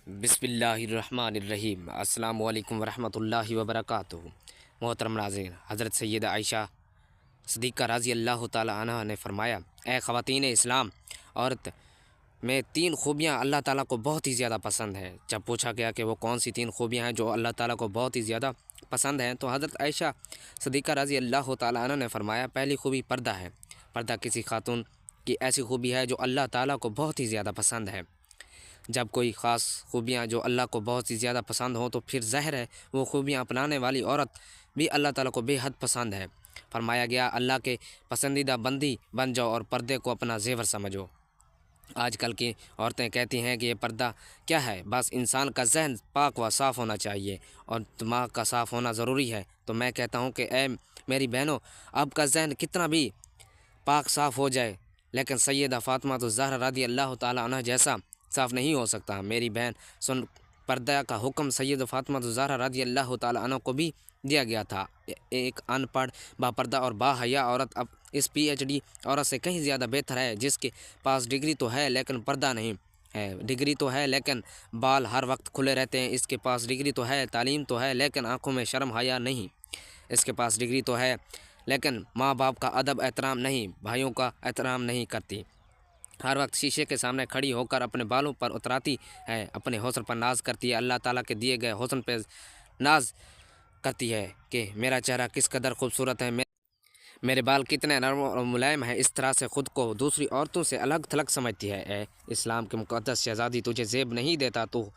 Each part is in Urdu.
بسم اللہ الرحمن الرحیم۔ السلام علیکم ورحمۃ اللہ وبرکاتہ۔ محترم ناظرین، حضرت سیدہ عائشہ صدیقہ رضی اللہ تعالی عنہ نے فرمایا، اے خواتین اسلام، عورت میں 3 خوبیاں اللہ تعالیٰ کو بہت ہی زیادہ پسند ہیں۔ جب پوچھا گیا کہ وہ کون سی 3 خوبیاں ہیں جو اللہ تعالیٰ کو بہت ہی زیادہ پسند ہیں، تو حضرت عائشہ صدیقہ رضی اللہ تعالی عنہ نے فرمایا، پہلی خوبی پردہ ہے۔ پردہ کسی خاتون کی ایسی خوبی ہے جو اللہ تعالیٰ کو بہت ہی زیادہ پسند ہے۔ جب کوئی خاص خوبیاں جو اللہ کو بہت ہی زیادہ پسند ہوں تو پھر ظاہر ہے وہ خوبیاں اپنانے والی عورت بھی اللہ تعالیٰ کو بے حد پسند ہے۔ فرمایا گیا، اللہ کے پسندیدہ بندی بن جاؤ اور پردے کو اپنا زیور سمجھو۔ آج کل کی عورتیں کہتی ہیں کہ یہ پردہ کیا ہے، بس انسان کا ذہن پاک و صاف ہونا چاہیے اور دماغ کا صاف ہونا ضروری ہے۔ تو میں کہتا ہوں کہ اے میری بہنوں، آپ کا ذہن کتنا بھی پاک صاف ہو جائے لیکن سیدہ فاطمہ الزہرا رضی اللہ تعالی عنہ جیسا صاف نہیں ہو سکتا۔ میری بہن سن، پردہ کا حکم سید فاطمہ الزہرا رضی اللہ تعالی عنہ کو بھی دیا گیا تھا۔ ایک ان پڑھ، با پردہ اور با حیا عورت اب اس پی ایچ ڈی عورت سے کہیں زیادہ بہتر ہے، جس کے پاس ڈگری تو ہے لیکن پردہ نہیں ہے، ڈگری تو ہے لیکن بال ہر وقت کھلے رہتے ہیں، اس کے پاس ڈگری تو ہے، تعلیم تو ہے لیکن آنکھوں میں شرم حیا نہیں، اس کے پاس ڈگری تو ہے لیکن ماں باپ کا ادب احترام نہیں، بھائیوں کا احترام نہیں کرتی، ہر وقت شیشے کے سامنے کھڑی ہو کر اپنے بالوں پر اتراتی ہے، اپنے حسن پر ناز کرتی ہے، اللہ تعالیٰ کے دیے گئے حسن پہ ناز کرتی ہے کہ میرا چہرہ کس قدر خوبصورت ہے، میرے بال کتنے نرم اور ملائم ہیں۔ اس طرح سے خود کو دوسری عورتوں سے الگ تھلگ سمجھتی ہے۔ اے اسلام کے مقدس شہزادی، تجھے زیب نہیں دیتا تو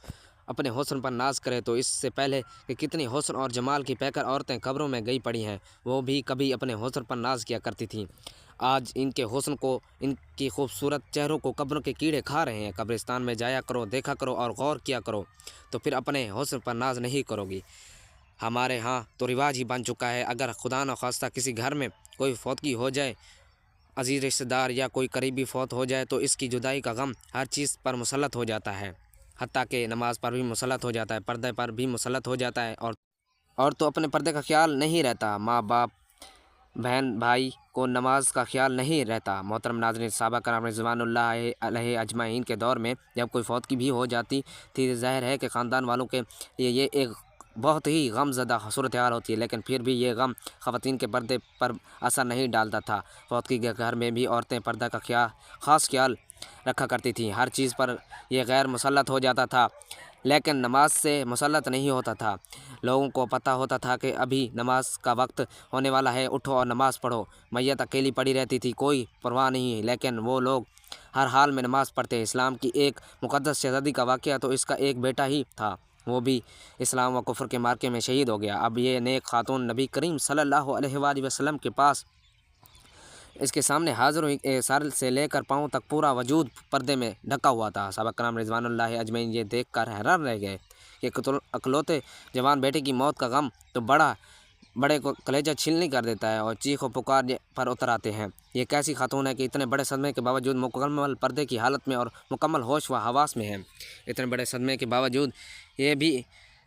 اپنے حسن پر ناز کرے تو اس سے پہلے کہ کتنی حسن اور جمال کی پیکر عورتیں قبروں میں گئی پڑی ہیں، وہ بھی کبھی اپنے حسن پر ناز کیا کرتی تھیں۔ آج ان کے حسن کو، ان کی خوبصورت چہروں کو قبروں کے کیڑے کھا رہے ہیں۔ قبرستان میں جایا کرو، دیکھا کرو اور غور کیا کرو، تو پھر اپنے حسن پر ناز نہیں کرو گی۔ ہمارے ہاں تو رواج ہی بن چکا ہے، اگر خدا نخواستہ کسی گھر میں کوئی فوتگی ہو جائے، عزیز رشتہ دار یا کوئی قریبی فوت ہو جائے، تو اس کی جدائی کا غم ہر چیز پر مسلط ہو جاتا ہے، حتیٰ کہ نماز پر بھی مسلط ہو جاتا ہے، پردے پر بھی مسلط ہو جاتا ہے، اور تو اپنے پردے کا خیال نہیں رہتا، ماں باپ بہن بھائی کو نماز کا خیال نہیں رہتا۔ محترم ناظرین، صحابہ کرام رضوان اللہ علیہ اجمعین کے دور میں جب کوئی فوتگی بھی ہو جاتی تھی، ظاہر ہے کہ خاندان والوں کے لیے یہ ایک بہت ہی غم زدہ صورتحال ہوتی ہے، لیکن پھر بھی یہ غم خواتین کے پردے پر اثر نہیں ڈالتا تھا۔ فوتگی کے گھر میں بھی عورتیں پردہ کا خاص خیال رکھا کرتی تھیں، ہر چیز پر یہ غیر مسلط ہو جاتا تھا لیکن نماز سے مسلط نہیں ہوتا تھا۔ لوگوں کو پتہ ہوتا تھا کہ ابھی نماز کا وقت ہونے والا ہے، اٹھو اور نماز پڑھو۔ میت اکیلی پڑی رہتی تھی، کوئی پرواہ نہیں، لیکن وہ لوگ ہر حال میں نماز پڑھتے۔ اسلام کی ایک مقدس شہزادی کا واقعہ تو اس کا ایک بیٹا ہی تھا، وہ بھی اسلام و کفر کے معرکے میں شہید ہو گیا۔ اب یہ نیک خاتون نبی کریم صلی اللہ علیہ وآلہ وسلم کے پاس، اس کے سامنے حاضر ہوئی، سر سے لے کر پاؤں تک پورا وجود پردے میں ڈھکا ہوا تھا۔ صحابہ کرام رضوان اللہ اجمعین یہ دیکھ کر حیران رہ گئے کہ اکلوتے جوان بیٹے کی موت کا غم تو بڑے کو کلیجہ چھلنی کر دیتا ہے اور چیخ و پکار پر اتر آتے ہیں۔ یہ کیسی خاتون ہے کہ اتنے بڑے صدمے کے باوجود مکمل پردے کی حالت میں اور مکمل ہوش و حواس میں ہے، اتنے بڑے صدمے کے باوجود یہ بھی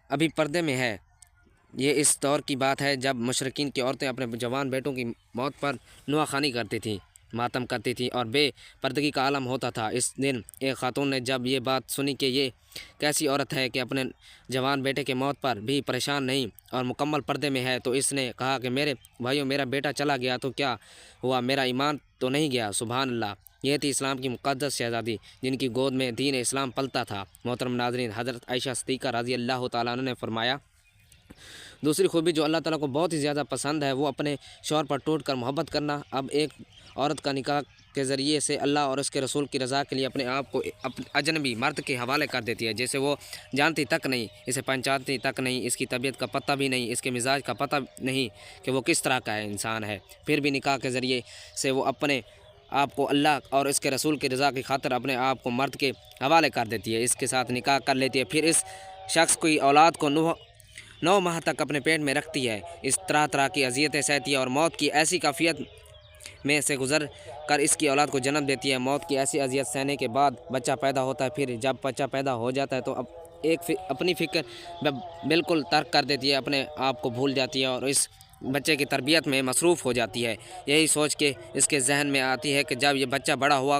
ابھی پردے میں ہے۔ یہ اس دور کی بات ہے جب مشرکین کی عورتیں اپنے جوان بیٹوں کی موت پر نواخوانی کرتی تھیں، ماتم کرتی تھیں اور بے پردگی کا عالم ہوتا تھا۔ اس دن ایک خاتون نے جب یہ بات سنی کہ یہ کیسی عورت ہے کہ اپنے جوان بیٹے کی موت پر بھی پریشان نہیں اور مکمل پردے میں ہے، تو اس نے کہا کہ میرے بھائیوں، میرا بیٹا چلا گیا تو کیا ہوا، میرا ایمان تو نہیں گیا؟ سبحان اللہ! یہ تھی اسلام کی مقدس شہزادی جن کی گود میں دین اسلام پلتا تھا۔ محترم ناظرین، حضرت عائشہ صدیقہ رضی اللہ تعالیٰ عنہ نے فرمایا، دوسری خوبی جو اللہ تعالیٰ کو بہت ہی زیادہ پسند ہے وہ اپنے شوہر پر ٹوٹ کر محبت کرنا۔ اب ایک عورت کا نکاح کے ذریعے سے اللہ اور اس کے رسول کی رضا کے لیے اپنے آپ کو اجنبی مرد کے حوالے کر دیتی ہے، جیسے وہ جانتی تک نہیں، اسے پہچانتی تک نہیں، اس کی طبیعت کا پتہ بھی نہیں، اس کے مزاج کا پتہ نہیں کہ وہ کس طرح کا ہے انسان ہے، پھر بھی نکاح کے ذریعے سے وہ اپنے آپ کو اللہ اور اس کے رسول کی رضا کی خاطر اپنے آپ کو مرد کے حوالے کر دیتی ہے، اس کے ساتھ نکاح کر لیتی ہے، پھر اس شخص کی اولاد کو 9 ماہ تک اپنے پیٹ میں رکھتی ہے، اس طرح کی اذیتیں سہتی ہے اور موت کی ایسی کیفیت میں سے گزر کر اس کی اولاد کو جنم دیتی ہے۔ موت کی ایسی اذیت سہنے کے بعد بچہ پیدا ہوتا ہے، پھر جب بچہ پیدا ہو جاتا ہے تو اپنی فکر بالکل ترک کر دیتی ہے، اپنے آپ کو بھول جاتی ہے اور اس بچے کی تربیت میں مصروف ہو جاتی ہے۔ یہی سوچ کے اس کے ذہن میں آتی ہے کہ جب یہ بچہ بڑا ہوا